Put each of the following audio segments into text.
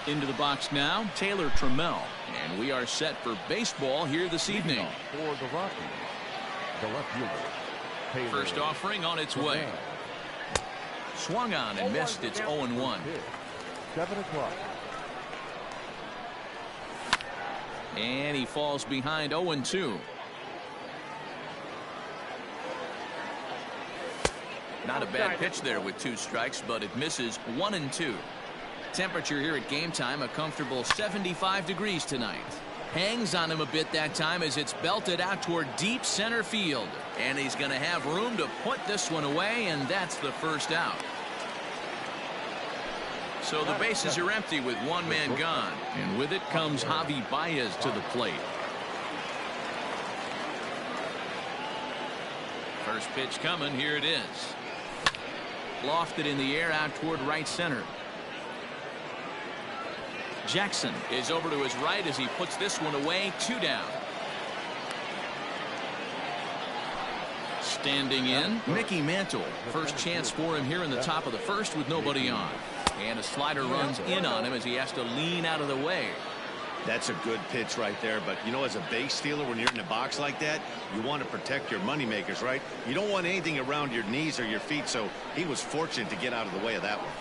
Into the box now, Taylor Trammal. And we are set for baseball here this evening. For the Rockies, the left fielder, Taylor First offering on its way. Swung on and missed. It's 0-1. 7 o'clock. And he falls behind 0-2. Not a bad pitch there with 2 strikes, but it misses 1-2. Temperature here at game time, a comfortable 75 degrees tonight. Hangs on him a bit that time as it's belted out toward deep center field. And he's going to have room to put this one away, and that's the first out. So the bases are empty with 1 man gone. And with it comes Javi Baez to the plate. First pitch coming. Here it is. Lofted in the air out toward right center. Jackson is over to his right as he puts this one away. 2 down. Standing in, Mickey Mantle. First chance for him here in the top of the first with nobody on. And a slider runs in on him as he has to lean out of the way. That's a good pitch right there. But, you know, as a base stealer, when you're in the box like that, you want to protect your moneymakers, right? You don't want anything around your knees or your feet, so he was fortunate to get out of the way of that one.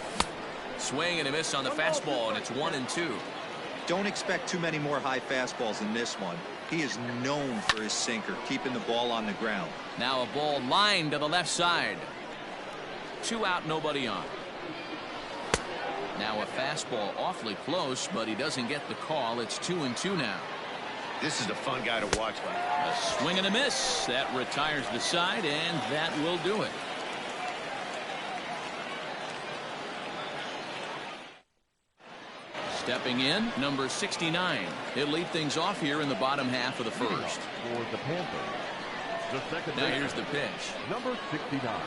Swing and a miss on the fastball, and it's 1-2. Don't expect too many more high fastballs in this one. He is known for his sinker, keeping the ball on the ground. Now a ball lined to the left side. 2 out, nobody on. Now a fastball awfully close, but he doesn't get the call. It's 2-2 now. This is a fun guy to watch. A swing and a miss. That retires the side, and that will do it. Stepping in, number 69. He'll lead things off here in the bottom half of the first. For the Panthers, the second now here's the pitch. Number 69.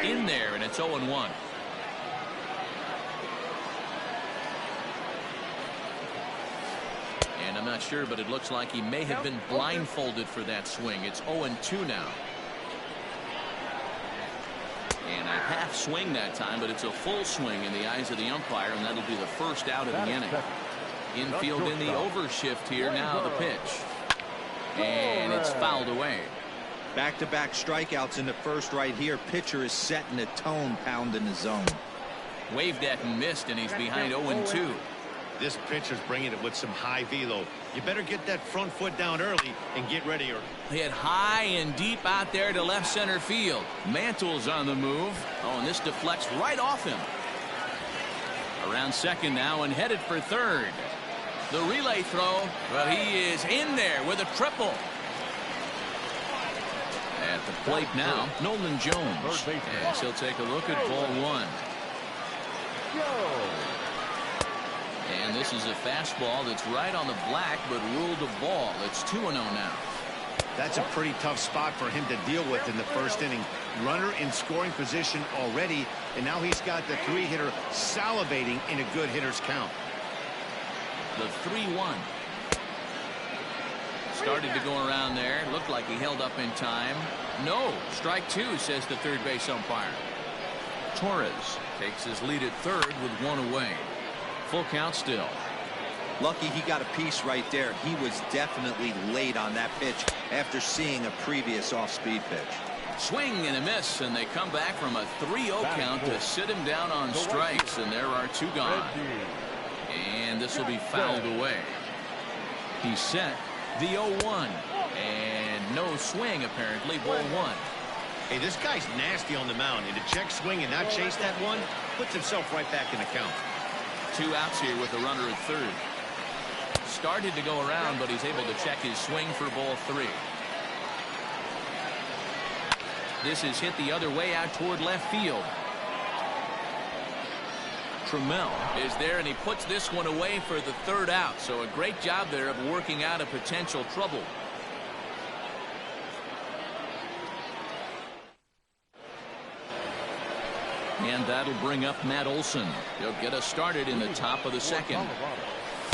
In there, and it's 0-1. And I'm not sure, but it looks like he may have been blindfolded for that swing. It's 0-2 now. And a half swing that time, but it's a full swing in the eyes of the umpire, and that'll be the first out of the inning. Infield in the overshift here. Now the pitch. And it's fouled away. Back-to-back strikeouts in the first right here. Pitcher is setting the tone, pounding the zone. Waved at and missed, and he's behind 0-2. This pitcher's bringing it with some high velo. You better get that front foot down early and get ready. Hit high and deep out there to left center field. Mantle's on the move. Oh, and this deflects right off him. Around second now and headed for third. The relay throw. Well, he is in there with a triple. At the plate now, Nolan Jones. As he'll take a look at ball 1. And this is a fastball that's right on the black, but ruled a ball. It's 2-0 now. That's a pretty tough spot for him to deal with in the first inning. Runner in scoring position already, and now he's got the 3-hitter salivating in a good hitter's count. The 3-1. Started to go around there. Looked like he held up in time. No. Strike 2, says the third base umpire. Torres takes his lead at third with 1 away. Full count still. Lucky he got a piece right there. He was definitely late on that pitch after seeing a previous off-speed pitch. Swing and a miss, and they come back from a 3-0 count to sit him down on strikes, and there are 2 gone. And this will be fouled away. He's set the 0-1, and no swing apparently. Ball 1. Hey, this guy's nasty on the mound, and to check swing and not chase that one puts himself right back in the count. 2 outs here with the runner at third. Started to go around, but he's able to check his swing for ball 3. This is hit the other way out toward left field. Trammal is there, and he puts this one away for the 3rd out. So a great job there of working out a potential trouble. And that'll bring up Matt Olson. He'll get us started in the top of the second.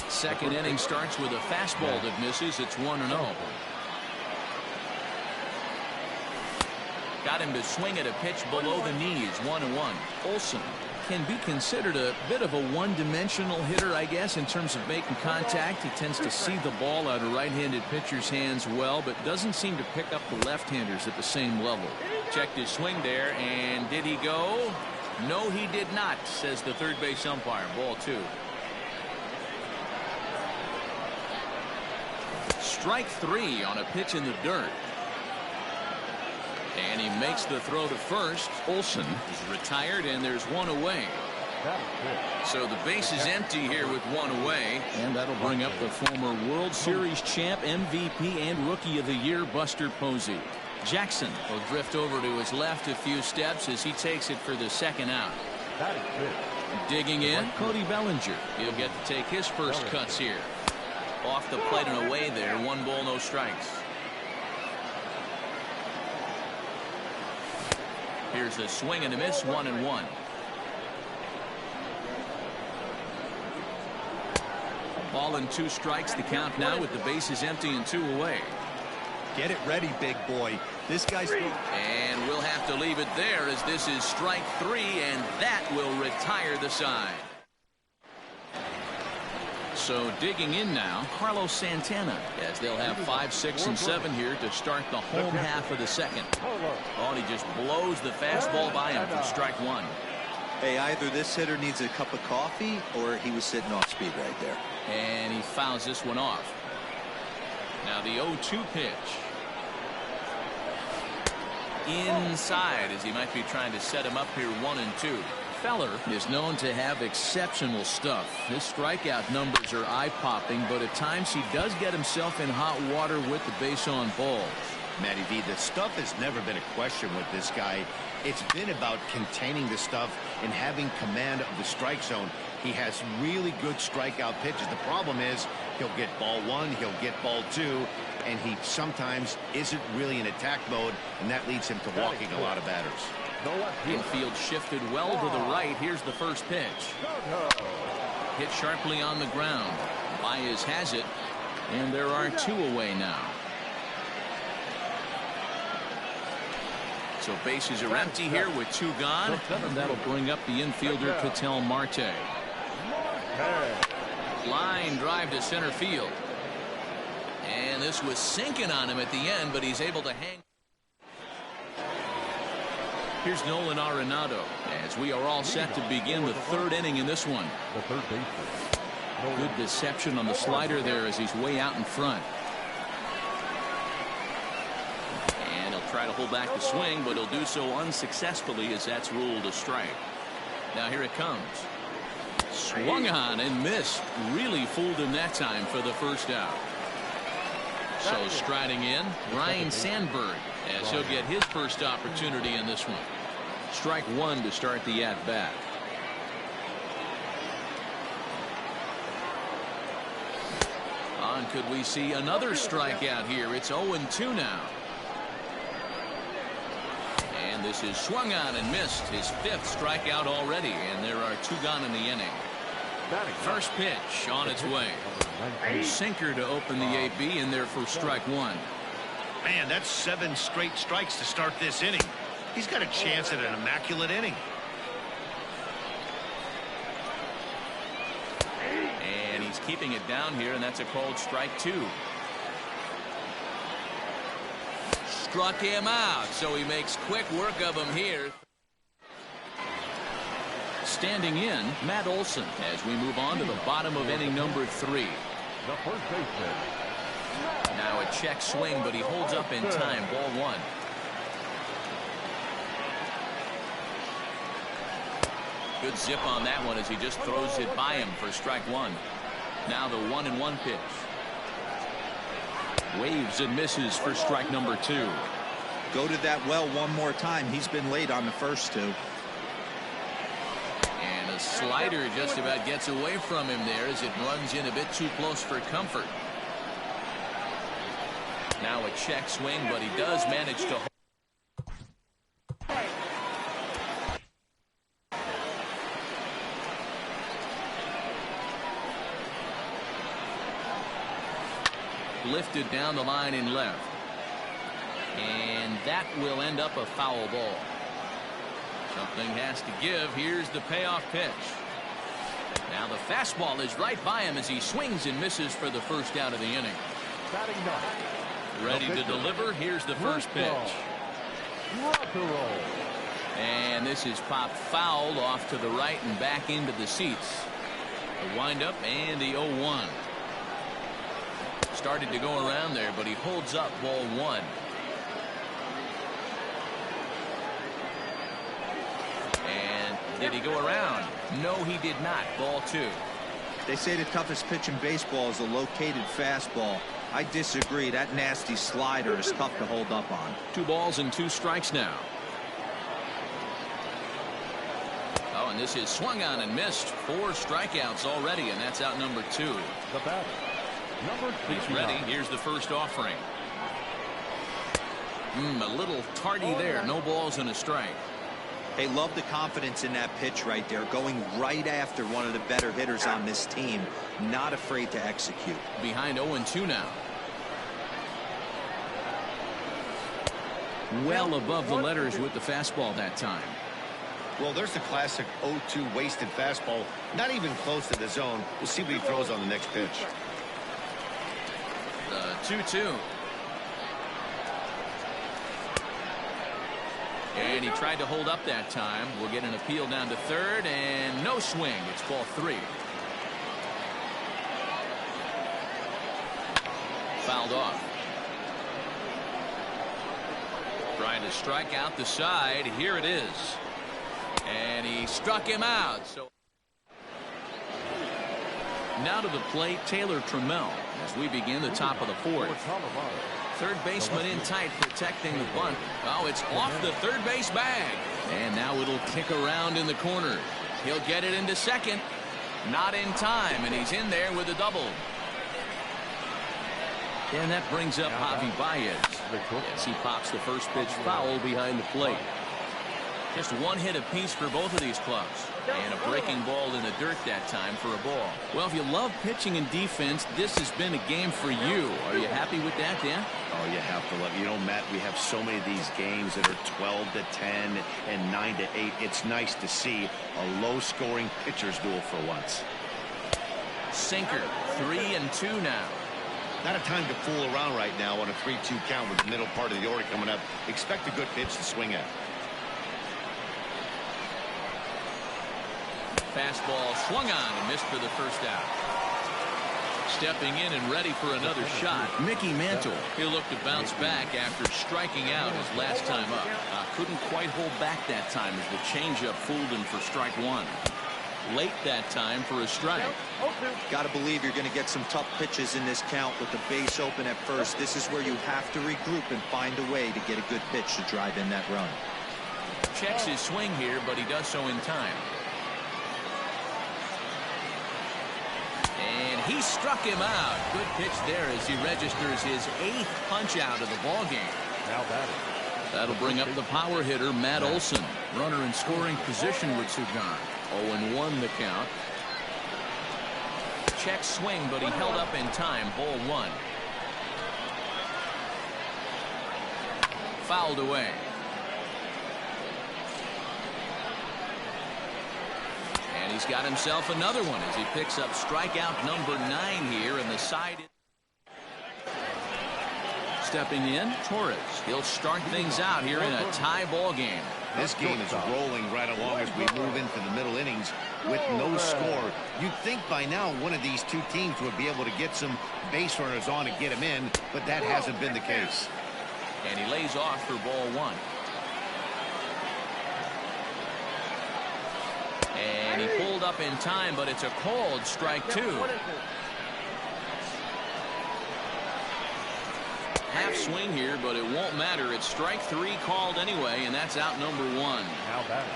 Second inning starts with a fastball that misses. It's 1-0. Got him to swing at a pitch below the knees. 1-1. Olson can be considered a bit of a one-dimensional hitter, I guess, in terms of making contact. He tends to see the ball out of right-handed pitcher's hands well, but doesn't seem to pick up the left-handers at the same level. Checked his swing there, and did he go? No, he did not, says the third base umpire. Ball 2. Strike 3 on a pitch in the dirt. And he makes the throw to first. Olsen is retired, and there's one away. So the base is empty here with one away. And that'll bring up the former World Series champ, MVP, and Rookie of the Year, Buster Posey. Jackson will drift over to his left a few steps as he takes it for the second out. Digging in, Cody Bellinger. He'll get to take his first cuts here. Off the plate and away there. 1 ball, no strikes. Here's a swing and a miss. 1-1. Ball and 2 strikes. The count now with the bases empty and 2 away. Get it ready, big boy. This guy's... And we'll have to leave it there as this is strike 3, and that will retire the side. So digging in now, Carlos Santana, as they'll have 5, 6, and 7 here to start the home half of the second. Oh, and he just blows the fastball by him for strike 1. Hey, either this hitter needs a cup of coffee or he was sitting off speed right there. And he fouls this one off. Now the 0-2 pitch. Inside as he might be trying to set him up here. 1-2. Feller is known to have exceptional stuff. His strikeout numbers are eye-popping, but at times he does get himself in hot water with the base on balls. Matty V, the stuff has never been a question with this guy. It's been about containing the stuff and having command of the strike zone. He has really good strikeout pitches. The problem is he'll get ball 1, he'll get ball 2, and he sometimes isn't really in attack mode, and that leads him to walking a lot of batters. Infield shifted well to the right. Here's the first pitch. Hit sharply on the ground. Baez has it, and there are 2 away now. So bases are empty here with 2 gone, and that'll bring up the infielder Ketel Marte. Line drive to center field. And this was sinking on him at the end, but he's able to hang. Here's Nolan Arenado as we are all set to begin the 3rd inning in this one. The third baseman. Good deception on the slider there as he's way out in front. And he'll try to hold back the swing, but he'll do so unsuccessfully as that's ruled a strike. Now here it comes. Swung on and missed. Really fooled him that time for the first out. So striding in, Ryan Sandberg, as he'll get his first opportunity in this one. Strike 1 to start the at-bat. On, could we see another strikeout here? It's 0-2 now. And this is swung on and missed. His 5th strikeout already, and there are 2 gone in the inning. First pitch on its way. Sinker to open the AB, and there for strike 1. Man, that's 7 straight strikes to start this inning. He's got a chance at an immaculate inning. And he's keeping it down here, and that's a called strike 2. Struck him out, so he makes quick work of him here. Standing in, Matt Olson, as we move on to the bottom of inning number 3. The first baseman. Now a check swing, but he holds up in time. Ball 1. Good zip on that one as he just throws it by him for strike 1. Now the 1-1 pitch. Waves and misses for strike number 2. Go to that well one more time. He's been late on the first 2. And a slider just about gets away from him there as it runs in a bit too close for comfort. Now a check swing, but he does manage to hold. Lifted down the line in left. And that will end up a foul ball. Something has to give. Here's the payoff pitch. Now the fastball is right by him as he swings and misses for the first out of the inning. Batting ninth. Ready to deliver. Here's the first pitch. Rock and roll. And this is popped foul off to the right and back into the seats. The windup and the 0-1. Started to go around there, but he holds up ball one. And did he go around? No, he did not. Ball two. They say the toughest pitch in baseball is a located fastball. I disagree. That nasty slider is tough to hold up on. 2 balls and 2 strikes now. Oh, and this is swung on and missed. 4 strikeouts already, and that's out number 2. The batter, number 29. He's ready. Here's the first offering. A little tardy there. No balls and a strike. Hey, love the confidence in that pitch right there. Going right after one of the better hitters on this team. Not afraid to execute. Behind 0-2 now. Well above the letters with the fastball that time. Well, there's the classic 0-2 wasted fastball. Not even close to the zone. We'll see what he throws on the next pitch. The 2-2. And he tried to hold up that time. We'll get an appeal down to third, and no swing. It's ball 3. Fouled off. Trying to strike out the side. Here it is. And he struck him out. So now to the plate, Taylor Trammal, as we begin the top of the 4th. Third baseman in tight, protecting the bunt. Oh, it's off the third base bag. And now it'll kick around in the corner. He'll get it into second. Not in time, and he's in there with a double. And that brings up Javi Baez as he pops the first pitch foul behind the plate. Just 1 hit apiece for both of these clubs. And a breaking ball in the dirt that time for a ball. Well, if you love pitching and defense, this has been a game for you. Are you happy with that, Dan? Oh, you have to love it. You know, Matt, we have so many of these games that are 12-10 and 9-8. It's nice to see a low-scoring pitcher's duel for once. Sinker, 3-2 now. Not a time to fool around right now on a 3-2 count with the middle part of the order coming up. Expect a good pitch to swing at. Fastball swung on and missed for the first out. Stepping in and ready for another shot, Mickey Mantle. He'll look to bounce back after striking out his last time up. Couldn't quite hold back that time as the changeup fooled him for strike 1. Late that time for a strike. Got to believe you're going to get some tough pitches in this count with the base open at first. This is where you have to regroup and find a way to get a good pitch to drive in that run. Checks his swing here, but he does so in time. And he struck him out. Good pitch there as he registers his 8th punch out of the ball game. Now batting. That'll bring up the power hitter, Matt Olson. Runner in scoring position with Sugan. 0-1 the count. Check swing, but he held up in time. Ball 1. Fouled away. And he's got himself another one as he picks up strikeout number 9 here in the side. Stepping in, Torres. He'll start things out here in a tie ball game. This game is rolling right along as we move into the middle innings with no score. You'd think by now one of these 2 teams would be able to get some base runners on and get him in, but that hasn't been the case. And he lays off for ball 1. And he pulled up in time, but it's a called strike 2. Half swing here, but it won't matter. It's strike 3 called anyway, and that's out number 1. Now batting.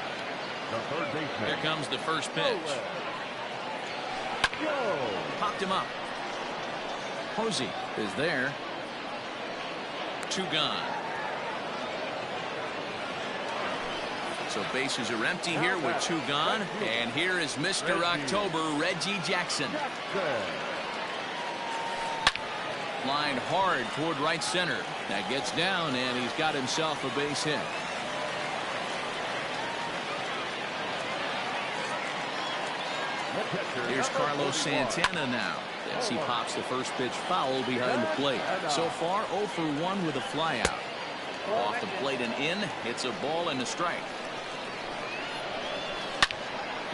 The third baseman. Here comes the first pitch. Popped him up. Posey is there. 2 gone. So bases are empty here with 2 gone. And here is Mr. October, Reggie Jackson. Lined hard toward right center. That gets down, and he's got himself a base hit. Here's Carlos Santana now as he pops the first pitch foul behind the plate. So far 0 for 1 with a flyout. Off the plate and in. It's a ball and a strike.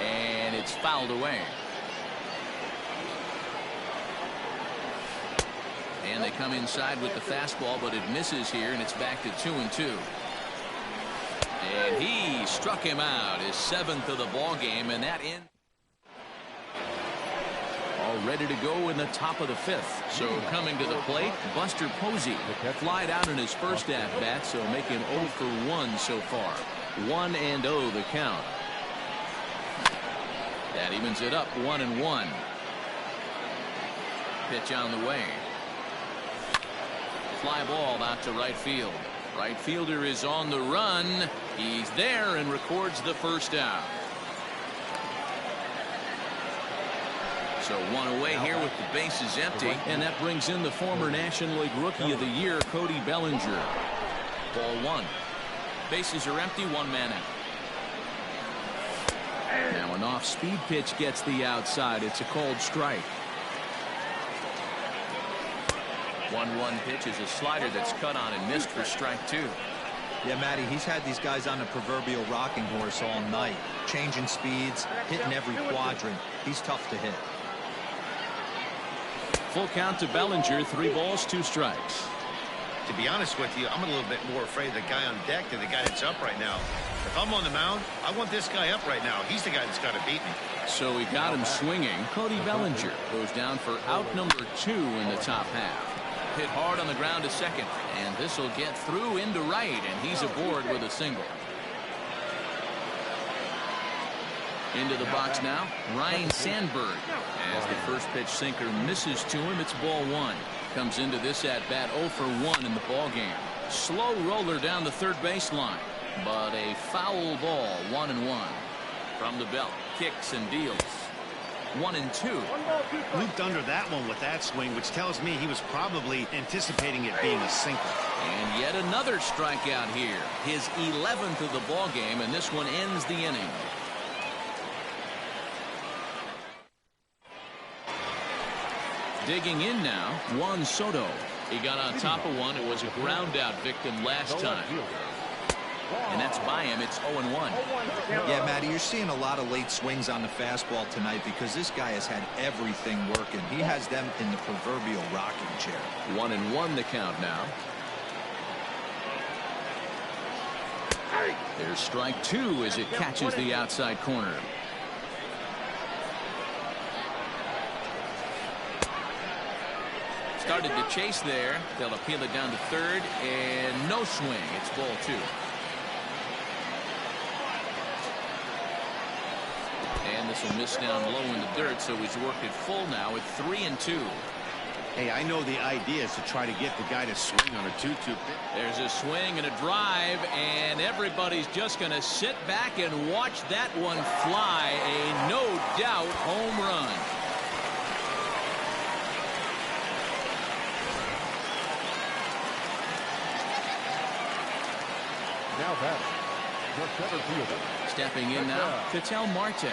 And it's fouled away. And they come inside with the fastball, but it misses here, and it's back to 2-2. And he struck him out, his 7th of the ball game, and that ends. All ready to go in the top of the 5th. So coming to the plate, Buster Posey. Flied out in his first at-bat, so making 0 for 1 so far. 1-0 the count. That evens it up 1-1. Pitch on the way. Fly ball out to right field. Right fielder is on the run. He's there and records the first out. So one away here with the bases empty, and that brings in the former National League Rookie of the Year, Cody Bellinger. Ball 1. Bases are empty, 1 man out. Now an off-speed pitch gets the outside. It's a called strike. 1-1 pitch is a slider that's cut on and missed for strike 2. Yeah, Matty, he's had these guys on the proverbial rocking horse all night, changing speeds, hitting every quadrant. He's tough to hit. Full count to Bellinger, 3 balls, 2 strikes. To be honest with you, I'm a little bit more afraid of the guy on deck than the guy that's up right now. If I'm on the mound, I want this guy up right now. He's the guy that's got to beat me. So he got him swinging. Cody Bellinger goes down for out number 2 in the top half. Hit hard on the ground to second, and this will get through into right, and he's aboard with a single. Into the box now, Ryan Sandberg. As the first pitch sinker misses to him, it's ball 1. Comes into this at bat 0 for 1 in the ball game. Slow roller down the third baseline, but a foul ball. 1-1 from the belt. Kicks and deals. 1-2. Looped under that one with that swing, which tells me he was probably anticipating it being a sinker. And yet another strikeout here. His 11th of the ball game, and this one ends the inning. Digging in now, Juan Soto. He got on top of one. It was a ground out victim last time. And that's by him. It's 0-1. Yeah, Matty, you're seeing a lot of late swings on the fastball tonight because this guy has had everything working. He has them in the proverbial rocking chair. 1-1 the count now. There's strike 2 as it catches the outside corner. Started to chase there. They'll appeal it down to third, and no swing. It's ball 2. And this will miss down low in the dirt, so he's worked it full now at 3-2. Hey, I know the idea is to try to get the guy to swing on a 2-2 pitch. There's a swing and a drive, and everybody's just going to sit back and watch that one fly. A no doubt home run. Now batting, the center fielder. Stepping in now, Ketel Marte.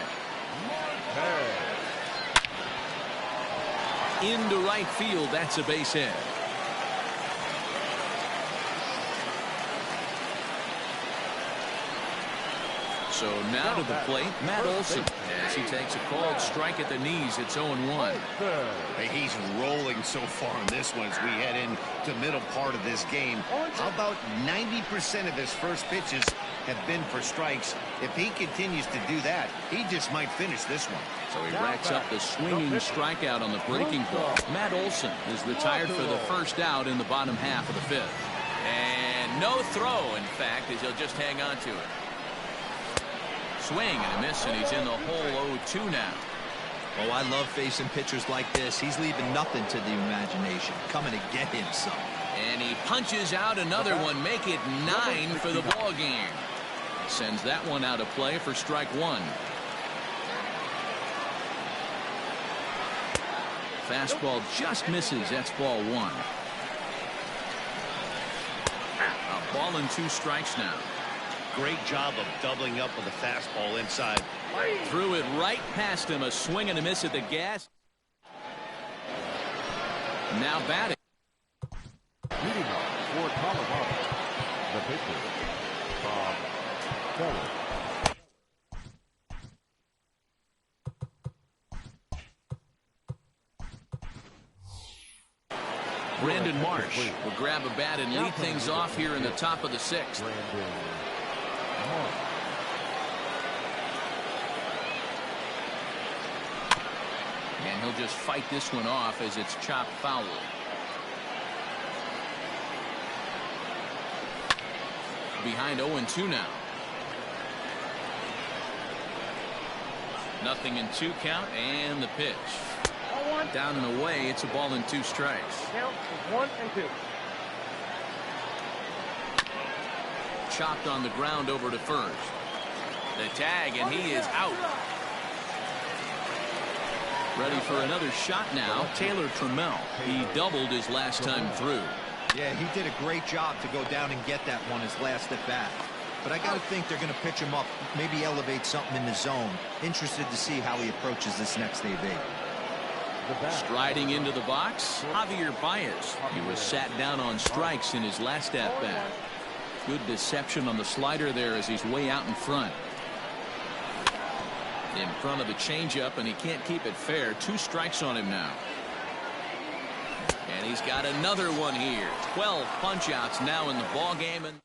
Into right field, that's a base hit. So now to the plate, Matt Olson, as he takes a called strike at the knees. It's 0-1. Hey, he's rolling so far on this one as we head into the middle part of this game. How about 90% of his first pitches have been for strikes? If he continues to do that, he just might finish this one. So he racks up the swinging strikeout on the breaking ball. Matt Olson is retired for the first out in the bottom half of the 5th. And no throw, in fact, as he'll just hang on to it. Swing and a miss, and he's in the hole 0-2 now. Oh, I love facing pitchers like this. He's leaving nothing to the imagination. Coming to get him some. And he punches out another one. Make it 9 for the ball game. Sends that one out of play for strike 1. Fastball just misses. That's ball 1. A ball and 2 strikes now. great job of doubling up with the fastball inside. Threw it right past him. A swing and a miss at the gas. Now batting. Leading off for Colorado, the pitcher, Bob Feller. Brandon Marsh will grab a bat and lead things off here in the top of the sixth. Brandon Marsh. And he'll just fight this one off as it's chopped foul. Behind 0-2 now. Nothing in 2 count, and the pitch. Down and away, it's a ball and 2 strikes. Count is 1 and 2. Chopped on the ground over to first. The tag, and he is out. Ready for another shot now, Taylor Trammal. He doubled his last time through. Yeah, he did a great job to go down and get that one his last at bat. But I got to think they're going to pitch him up, maybe elevate something in the zone. Interested to see how he approaches this next AB. Striding into the box, Javier Baez. He was sat down on strikes in his last at-bat. Good deception on the slider there as he's way out in front. In front of the changeup, and he can't keep it fair. 2 strikes on him now. And he's got another one here. 12 punch-outs now in the ball game. And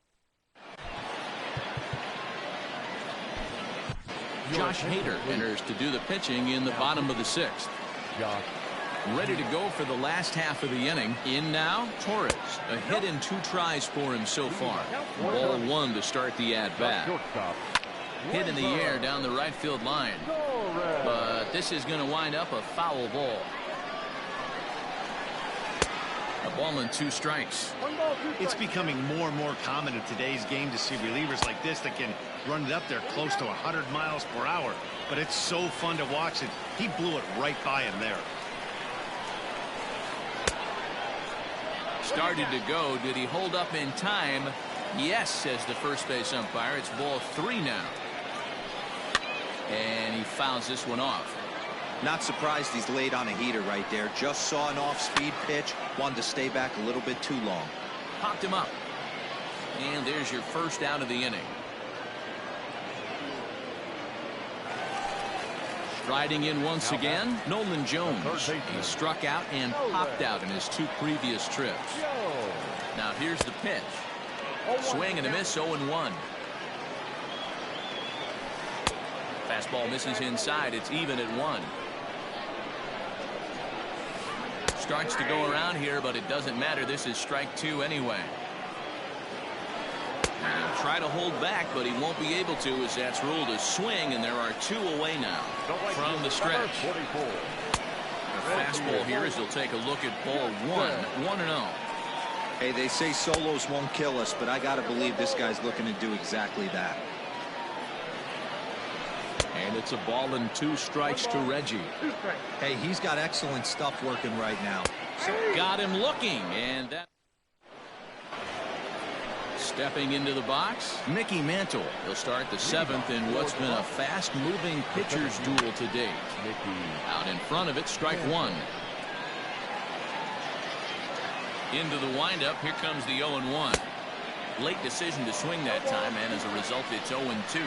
Josh Hader enters to do the pitching in the bottom of the 6th. Ready to go for the last half of the inning. In now, Torres. A hit in 2 tries for him so far. Ball 1 to start the at-bat. Hit in the air down the right field line. But this is going to wind up a foul ball. A ball and 2 strikes. It's becoming more and more common in today's game to see relievers like this that can run it up there close to 100 miles per hour. But it's so fun to watch it. He blew it right by him there. Started to go. Did he hold up in time? Yes, says the first base umpire. It's ball 3 now. And he fouls this one off. Not surprised he's laid on a heater right there. Just saw an off-speed pitch. Wanted to stay back a little bit too long. Popped him up. And there's your first out of the inning. Striding in once again, Nolan Jones. He struck out and popped out in his 2 previous trips. Now here's the pitch. Swing and a miss, 0-1. Fastball misses inside. It's even at 1. Starts to go around here, but it doesn't matter. This is strike 2 anyway. And he'll try to hold back, but he won't be able to, as that's ruled a swing, and there are 2 away now from the stretch. The fastball here as he'll take a look at ball 1, 1-0. Hey, they say solos won't kill us, but I got to believe this guy's looking to do exactly that. And it's a ball and 2 strikes to Reggie. Hey, he's got excellent stuff working right now. Got him looking, and that. Stepping into the box, Mickey Mantle. He'll start the 7th in what's been a fast-moving pitcher's duel to date. Out in front of it, strike 1. Into the windup, here comes the 0-1. Late decision to swing that time, and as a result, it's 0-2.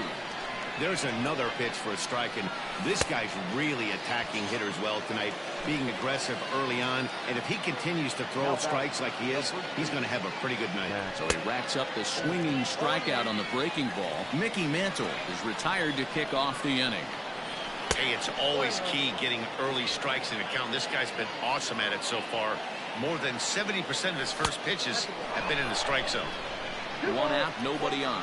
There's another pitch for a strike, and this guy's really attacking hitters well tonight, being aggressive early on. And if he continues to throw strikes like he is, he's going to have a pretty good night. So he racks up the swinging strikeout on the breaking ball. Mickey Mantle is retired to kick off the inning. Hey, it's always key getting early strikes in a count. This guy's been awesome at it so far. More than 70% of his first pitches have been in the strike zone. 1 out, nobody on.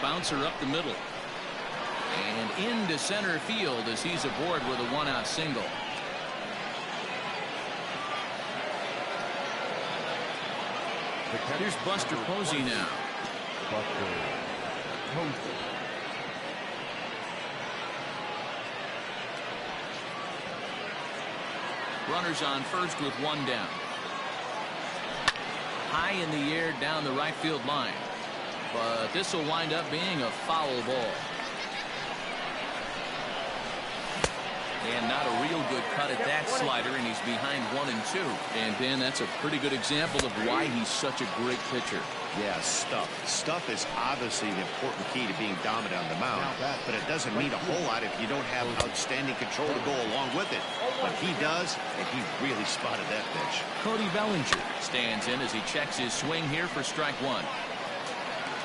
Bouncer up the middle and into center field as he's aboard with a 1-out single. Here's Buster Posey now. Runners on first with 1 down. high in the air down the right field line. But this will wind up being a foul ball. And not a real good cut at that slider, and he's behind 1-2. And Dan, that's a pretty good example of why he's such a great pitcher. Yeah, stuff. Stuff is obviously the important key to being dominant on the mound, but it doesn't mean a whole lot if you don't have outstanding control to go along with it. But he does, and he really spotted that pitch. Cody Bellinger stands in as he checks his swing here for strike one.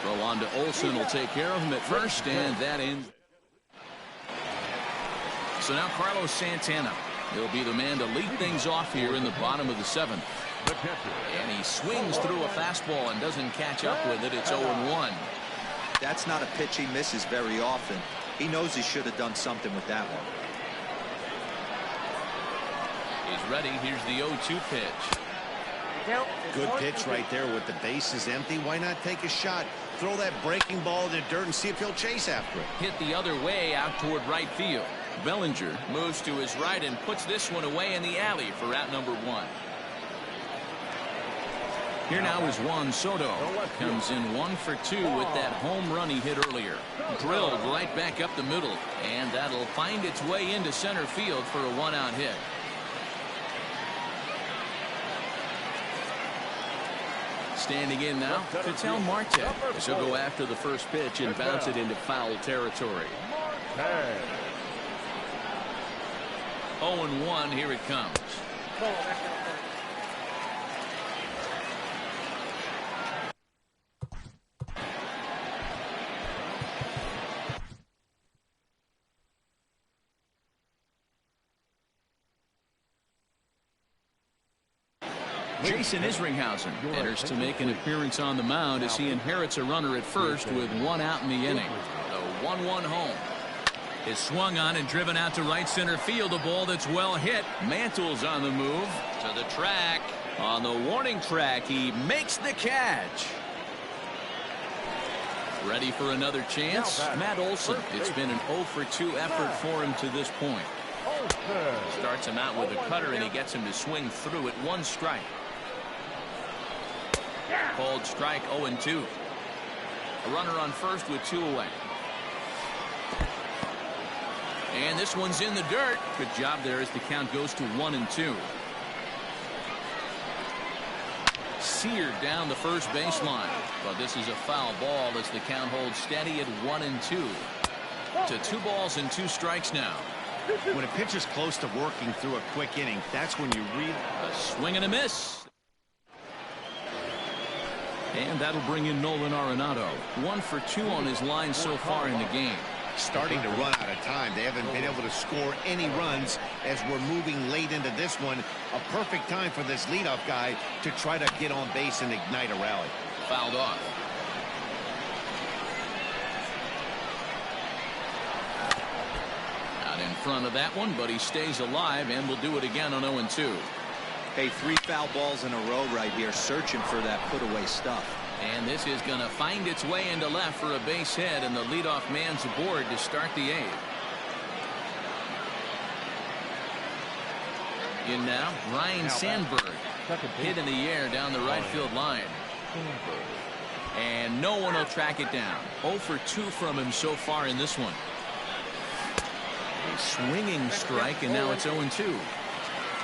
Throw on to Olsen will take care of him at first, and that ends. So now Carlos Santana. He'll be the man to lead things off here in the bottom of the seventh. And he swings through a fastball and doesn't catch up with it. It's 0-1. That's not a pitch he misses very often. He knows he should have done something with that one. He's ready. Here's the 0-2 pitch. Good pitch right there with the bases empty. Why not take a shot? Throw that breaking ball in the dirt and see if he'll chase after it. Hit the other way out toward right field. Bellinger moves to his right and puts this one away in the alley for out number one. Here now is Juan Soto. Comes in 1 for 2 with that home run he hit earlier. Drilled right back up the middle, and that'll find its way into center field for a one-out hit. Standing in now, Ketel Marte. He'll go after the first pitch and bounce it into foul territory. 0-1, here it comes. Jason Isringhausen enters to make an appearance on the mound as he inherits a runner at first with one out in the inning. A 1-1 home. Is swung on and driven out to right center field. A ball that's well hit. Mantle's on the move to the track. On the warning track, he makes the catch. Ready for another chance? Matt Olson. It's been an 0 for 2 effort for him to this point. Starts him out with a cutter, and he gets him to swing through it. 1 strike. Called strike 0-2. A runner on first with 2 away. And this one's in the dirt. Good job there as the count goes to 1-2. Seared down the first baseline. But this is a foul ball as the count holds steady at 1-2. To 2 balls and 2 strikes now. When a pitcher's close to working through a quick inning, that's when you really... A swing and a miss. And that'll bring in Nolan Arenado. 1 for 2 on his line so far in the game. Starting to run out of time. They haven't been able to score any runs as we're moving late into this one. A perfect time for this leadoff guy to try to get on base and ignite a rally. Fouled off. Out in front of that one, but he stays alive and will do it again on 0-2. Hey, 3 foul balls in a row right here, searching for that put-away stuff. And this is going to find its way into left for a base hit, and the leadoff man's aboard to start the 8th. In now, Ryan Sandberg. Hit in the air down the right field line. And no one will track it down. 0 for 2 from him so far in this one. A swinging strike, and now it's 0-2.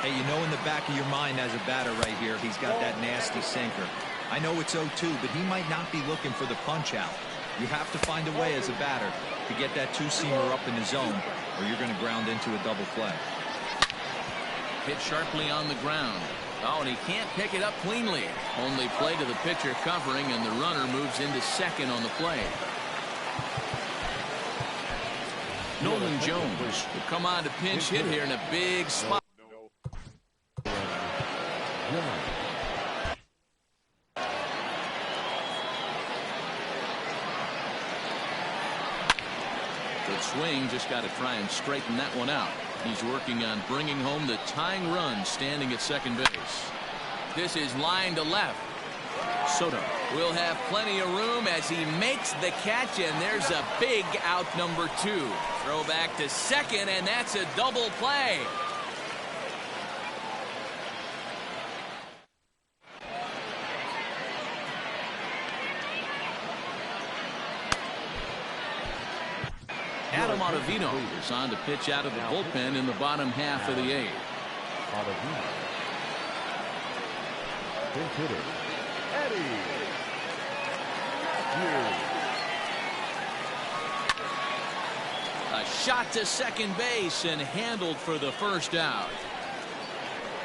Hey, you know in the back of your mind as a batter right here, he's got that nasty sinker. I know it's 0-2, but he might not be looking for the punch out. You have to find a way as a batter to get that 2-seamer up in the zone, or you're going to ground into a double play. Hit sharply on the ground. Oh, and he can't pick it up cleanly. Only play to the pitcher covering, and the runner moves into second on the play. Nolan Jones will come on to pinch hit here in a big spot. Good swing, just got to try and straighten that one out. He's working on bringing home the tying run standing at second base. This is line to left. Soto will have plenty of room as he makes the catch, and there's a big out number 2. Throw back to second, and that's a double play. Adam Ottavino is on to pitch out of the bullpen in the bottom half of the 8th. Pinch hitter, Eddie. A shot to second base and handled for the first out.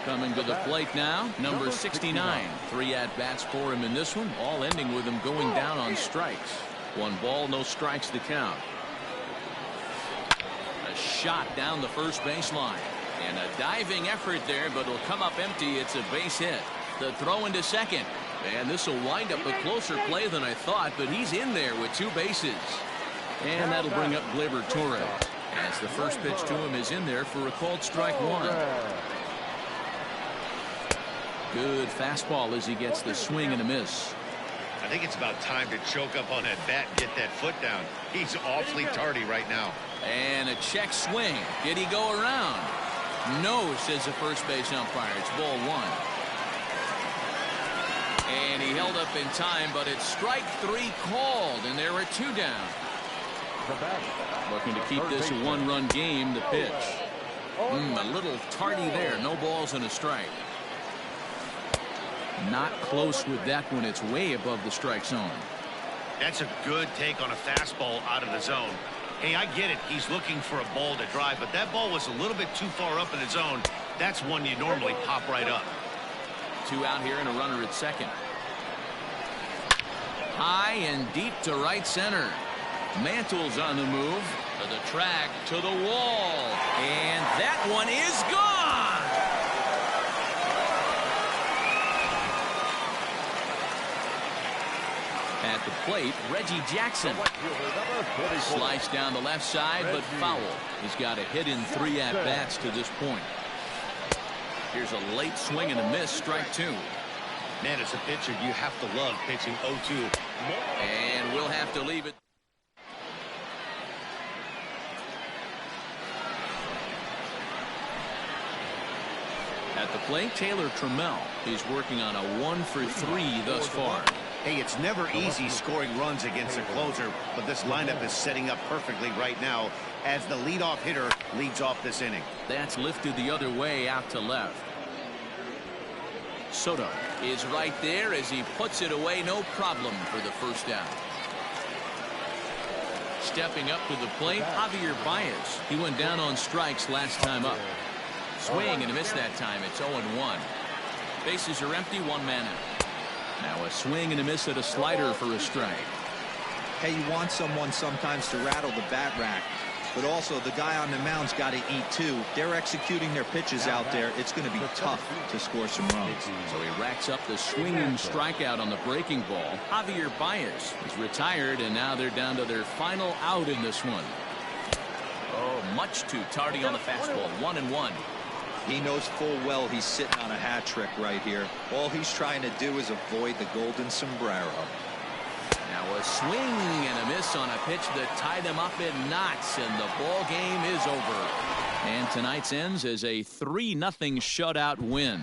Coming to the plate now, number 69. 3 at-bats for him in this one, all ending with him going down on strikes. 1 ball, no strikes to count. A shot down the first baseline. And a diving effort there, but it'll come up empty. It's a base hit. The throw into second. And this will wind up a closer play than I thought, but he's in there with 2 bases. And that'll bring up Gleyber Torres, as the first pitch to him is in there for a called strike 1. Good fastball as he gets the swing and a miss. I think it's about time to choke up on that bat and get that foot down. He's awfully tardy right now. And a check swing. Did he go around? No, says the first base umpire. It's ball 1. And he held up in time, but it's strike 3 called, and there are 2 down. Looking to keep this a 1-run game. The pitch. A little tardy there. No balls and a strike. Not close with that one. It's way above the strike zone. That's a good take on a fastball out of the zone. Hey, I get it. He's looking for a ball to drive, but that ball was a little bit too far up in the zone. That's one you normally pop right up. 2 out here and a runner at second. High and deep to right center. Mantle's on the move. To the track, to the wall. And that one is gone. At the plate, Reggie Jackson. Sliced down the left side, but foul. He's got a hit in 3 at-bats to this point. Here's a late swing and a miss, strike 2. Man, as a pitcher, you have to love pitching 0-2. And we'll have to leave it. At the plate, Taylor Trammal. He's working on a 1-for-3 thus far. Hey, it's never easy scoring runs against a closer, but this lineup is setting up perfectly right now as the leadoff hitter leads off this inning. That's lifted the other way out to left. Soto is right there as he puts it away, no problem for the first down. Stepping up to the plate, Javier Baez. He went down on strikes last time up. Swing and a miss that time. It's 0-1. Bases are empty, 1 man out. Now a swing and a miss at a slider for a strike. Hey, you want someone sometimes to rattle the bat rack, but also the guy on the mound's got to eat too. They're executing their pitches out there. It's going to be tough to score some runs. So he racks up the swinging strikeout on the breaking ball. Javier Baez is retired, and now they're down to their final out in this one. Oh, much too tardy on the fastball. 1-1. He knows full well he's sitting on a hat trick right here. All he's trying to do is avoid the golden sombrero. Now a swing and a miss on a pitch that tied him up in knots, and the ball game is over. And tonight's ends as a 3-0 shutout win.